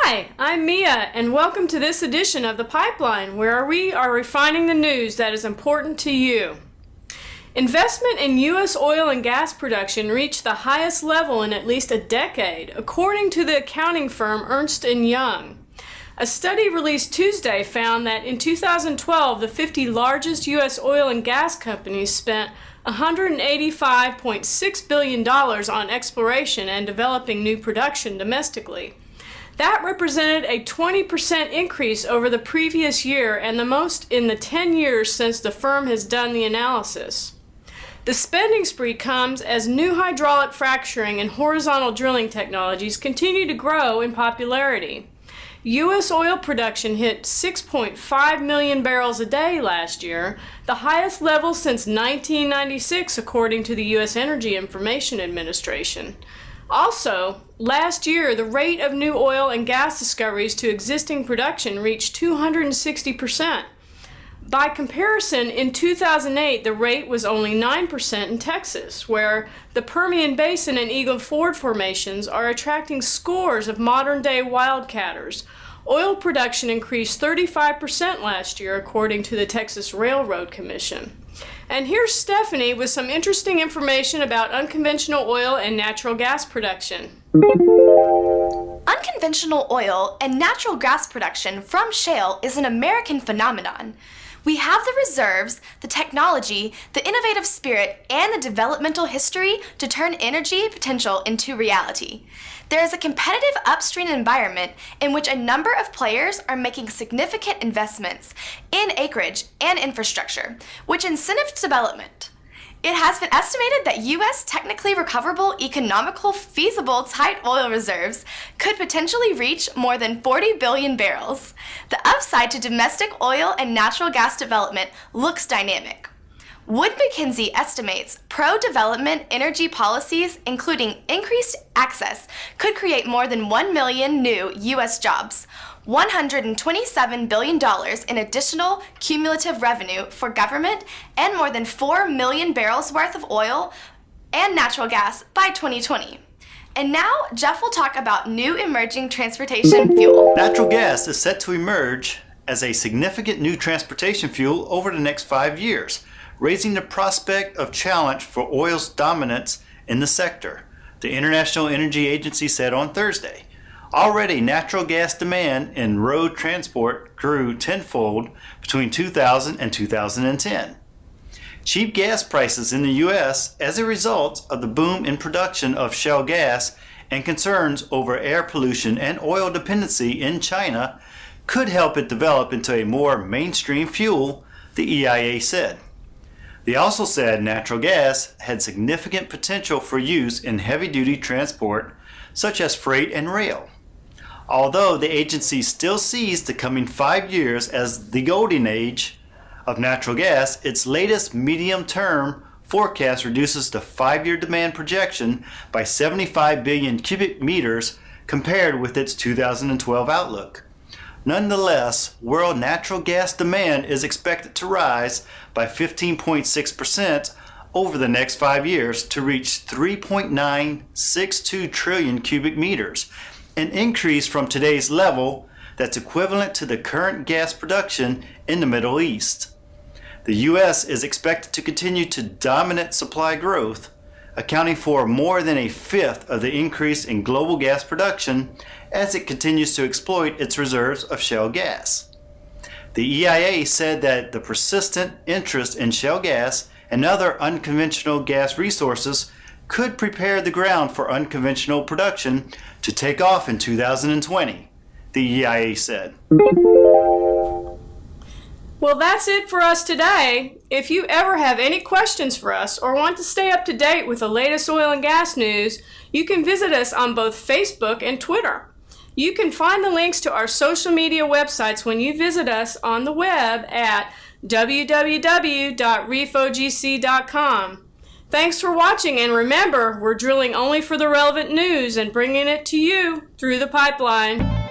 Hi, I'm Mia, and welcome to this edition of The Pipeline, where we are refining the news that is important to you. Investment in U.S. oil and gas production reached the highest level in at least a decade, according to the accounting firm Ernst & Young. A study released Tuesday found that in 2012, the 50 largest U.S. oil and gas companies spent $185.6 billion on exploration and developing new production domestically. That represented a 20% increase over the previous year and the most in the 10 years since the firm has done the analysis. The spending spree comes as new hydraulic fracturing and horizontal drilling technologies continue to grow in popularity. U.S. oil production hit 6.5 million barrels a day last year, the highest level since 1996 according to the U.S. Energy Information Administration. Also, last year, the rate of new oil and gas discoveries to existing production reached 260%. By comparison, in 2008, the rate was only 9% in Texas, where the Permian Basin and Eagle Ford formations are attracting scores of modern-day wildcatters. Oil production increased 35% last year, according to the Texas Railroad Commission. And here's Stephanie with some interesting information about unconventional oil and natural gas production. Unconventional oil and natural gas production from shale is an American phenomenon. We have the reserves, the technology, the innovative spirit, and the developmental history to turn energy potential into reality. There is a competitive upstream environment in which a number of players are making significant investments in acreage and infrastructure, which incentive development. It has been estimated that U.S. technically recoverable, economical, feasible tight oil reserves could potentially reach more than 40 billion barrels. The upside to domestic oil and natural gas development looks dynamic. Wood Mackenzie estimates pro-development energy policies, including increased access, could create more than 1 million new U.S. jobs, $127 billion in additional cumulative revenue for government, and more than 4 million barrels worth of oil and natural gas by 2020. And now, Jeff will talk about new emerging transportation fuel. Natural gas is set to emerge as a significant new transportation fuel over the next 5 years, raising the prospect of challenge for oil's dominance in the sector, the International Energy Agency said on Thursday. Already, natural gas demand in road transport grew tenfold between 2000 and 2010. Cheap gas prices in the U.S. as a result of the boom in production of shale gas and concerns over air pollution and oil dependency in China could help it develop into a more mainstream fuel, the EIA said. They also said natural gas had significant potential for use in heavy-duty transport, such as freight and rail. Although the agency still sees the coming 5 years as the golden age of natural gas, its latest medium-term forecast reduces the 5-year demand projection by 75 billion cubic meters compared with its 2012 outlook. Nonetheless, world natural gas demand is expected to rise by 15.6% over the next 5 years to reach 3.962 trillion cubic meters, an increase from today's level that's equivalent to the current gas production in the Middle East. The U.S. is expected to continue to dominate supply growth, accounting for more than a fifth of the increase in global gas production as it continues to exploit its reserves of shale gas. The EIA said that the persistent interest in shale gas and other unconventional gas resources could prepare the ground for unconventional production to take off in 2020, the EIA said. Well, that's it for us today. If you ever have any questions for us or want to stay up to date with the latest oil and gas news, you can visit us on both Facebook and Twitter. You can find the links to our social media websites when you visit us on the web at www.reefogc.com. Thanks for watching, and remember, we're drilling only for the relevant news and bringing it to you through the pipeline.